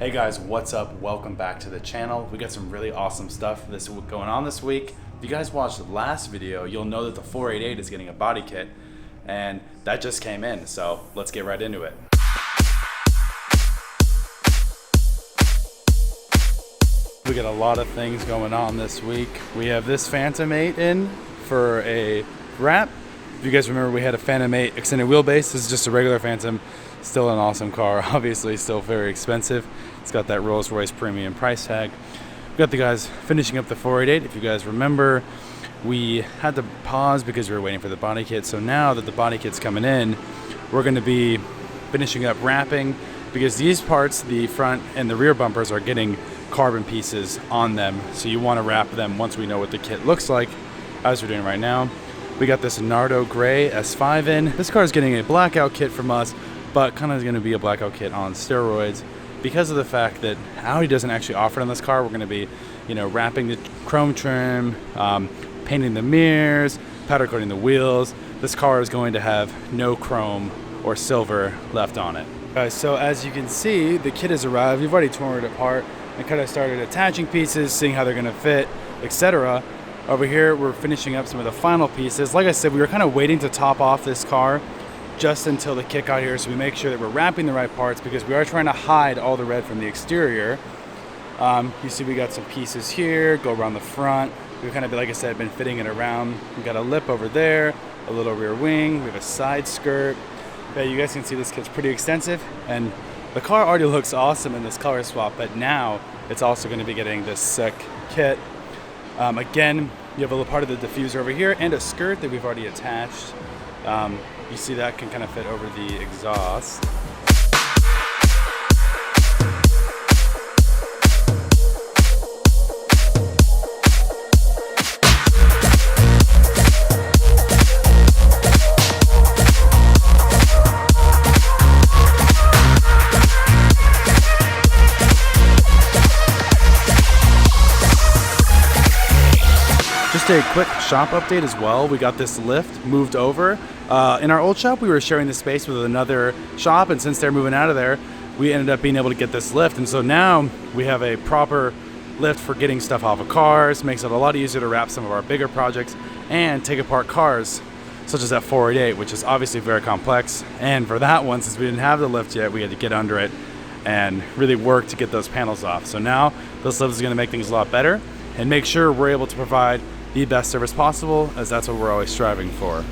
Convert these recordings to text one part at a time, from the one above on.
Hey guys, what's up? Welcome back to the channel. We got some really awesome stuff going on this week. If you guys watched the last video, you'll know that the 488 is getting a body kit, and that just came in, so let's get right into it. We got a lot of things going on this week. We have this Phantom 8 in for a wrap. If you guys remember, we had a Phantom 8 extended wheelbase. This is just a regular Phantom. Still an awesome car, obviously still very expensive. It's got that Rolls-Royce premium price tag. We got the guys finishing up the 488. If you guys remember, we had to pause because we were waiting for the body kit. So now that the body kit's coming in, we're gonna be finishing up wrapping because these parts, the front and the rear bumpers, are getting carbon pieces on them. So you wanna wrap them once we know what the kit looks like, as we're doing right now. We got this Nardo Gray S5 in. This car is getting a blackout kit from us, but kind of is going to be a blackout kit on steroids because of the fact that Audi doesn't actually offer it on this car. We're going to be, wrapping the chrome trim, painting the mirrors, powder coating the wheels. This car is going to have no chrome or silver left on it. Guys, so as you can see, the kit has arrived. We've already torn it apart and kind of started attaching pieces, seeing how they're going to fit, etc. Over here, we're finishing up some of the final pieces. Like I said, we were kind of waiting to top off this car just until the kit got here, so we make sure that we're wrapping the right parts because we are trying to hide all the red from the exterior. You see we got some pieces here, go around the front. We've kind of, like I said, been fitting it around. We got a lip over there, a little rear wing, we have a side skirt. Yeah, you guys can see this kit's pretty extensive, and the car already looks awesome in this color swap, but now it's also going to be getting this sick kit. Again, you have a little part of the diffuser over here and a skirt that we've already attached. You see that can kind of fit over the exhaust. Just a quick shop update as well. We got this lift moved over. In our old shop, we were sharing the space with another shop, and since they're moving out of there, we ended up being able to get this lift. And so now we have a proper lift for getting stuff off of cars. Makes it a lot easier to wrap some of our bigger projects and take apart cars, such as that 488, which is obviously very complex. And for that one, since we didn't have the lift yet, we had to get under it and really work to get those panels off. So now this lift is going to make things a lot better and make sure we're able to provide the best service possible, as that's what we're always striving for.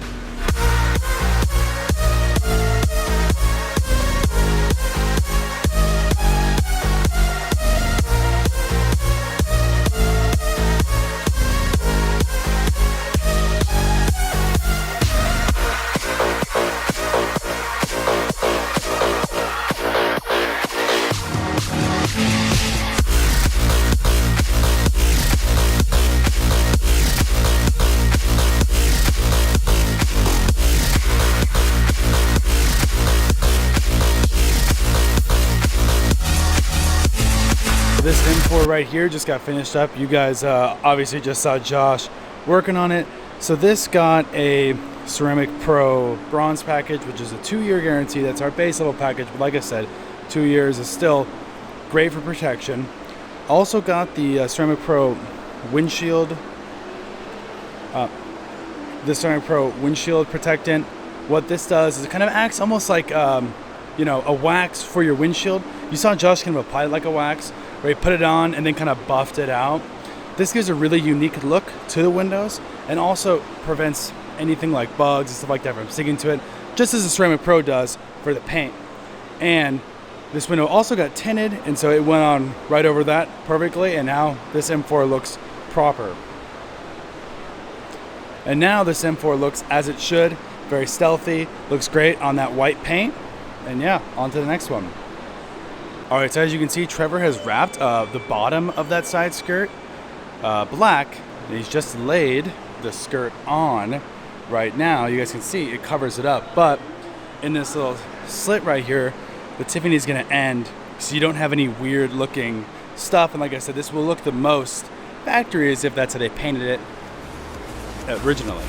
This M4 right here just got finished up. You guys obviously just saw Josh working on it. So this got a Ceramic Pro bronze package, which is a 2-year guarantee. That's our base level package, but like I said, 2 years is still great for protection. Also got the Ceramic Pro windshield, protectant. What this does is it kind of acts almost like a wax for your windshield. You saw Josh kind of apply it like a wax, where he put it on and then kind of buffed it out. This gives a really unique look to the windows and also prevents anything like bugs and stuff like that from sticking to it, just as the Ceramic Pro does for the paint. And this window also got tinted, and so it went on right over that perfectly, and now this M4 looks proper. And now this M4 looks as it should, very stealthy, looks great on that white paint. And yeah, on to the next one. All right, so as you can see, Trevor has wrapped the bottom of that side skirt black, and he's just laid the skirt on right now. You guys can see it covers it up, but in this little slit right here, the Tiffany is going to end, so you don't have any weird looking stuff. And like I said, this will look the most factory as if that's how they painted it originally.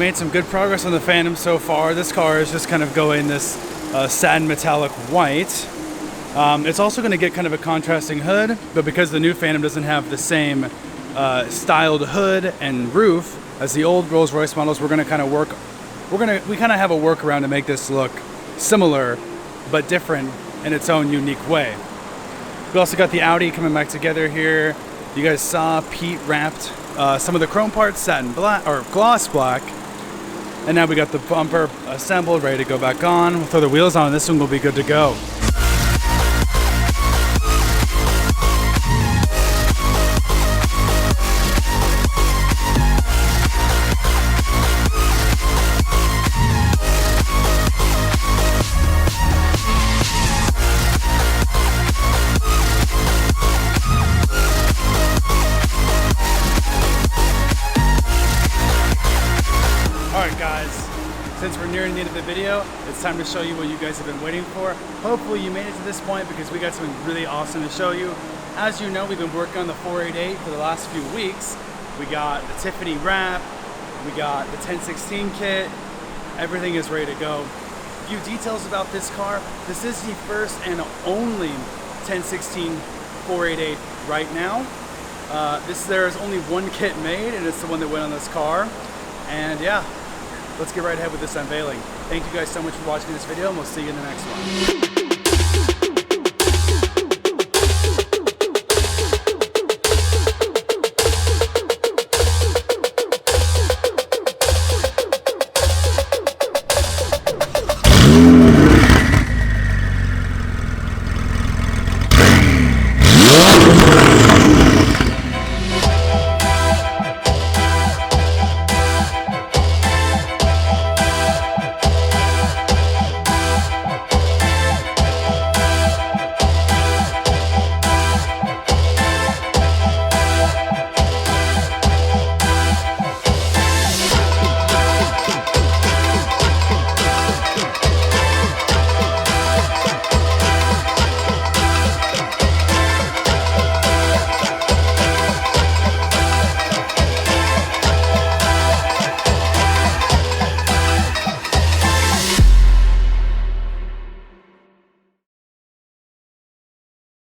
made some good progress on the Phantom so far. This car is just kind of going this satin metallic white. It's also going to get kind of a contrasting hood, but because the new Phantom doesn't have the same styled hood and roof as the old Rolls-Royce models, we're going to kind of we kind of have a workaround to make this look similar but different in its own unique way. We also got the Audi coming back together here. You guys saw Pete wrapped some of the chrome parts satin black or gloss black, and now we got the bumper assembled, ready to go back on. We'll throw the wheels on, and this one will be good to go. Alright guys, since we're nearing the end of the video, it's time to show you what you guys have been waiting for. Hopefully you made it to this point because we got something really awesome to show you. As you know, we've been working on the 488 for the last few weeks. We got the Tiffany wrap, we got the 1016 kit, everything is ready to go. A few details about this car. This is the first and only 1016 488 right now. There is only one kit made, and it's the one that went on this car. And yeah, let's get right ahead with this unveiling. Thank you guys so much for watching this video, and we'll see you in the next one.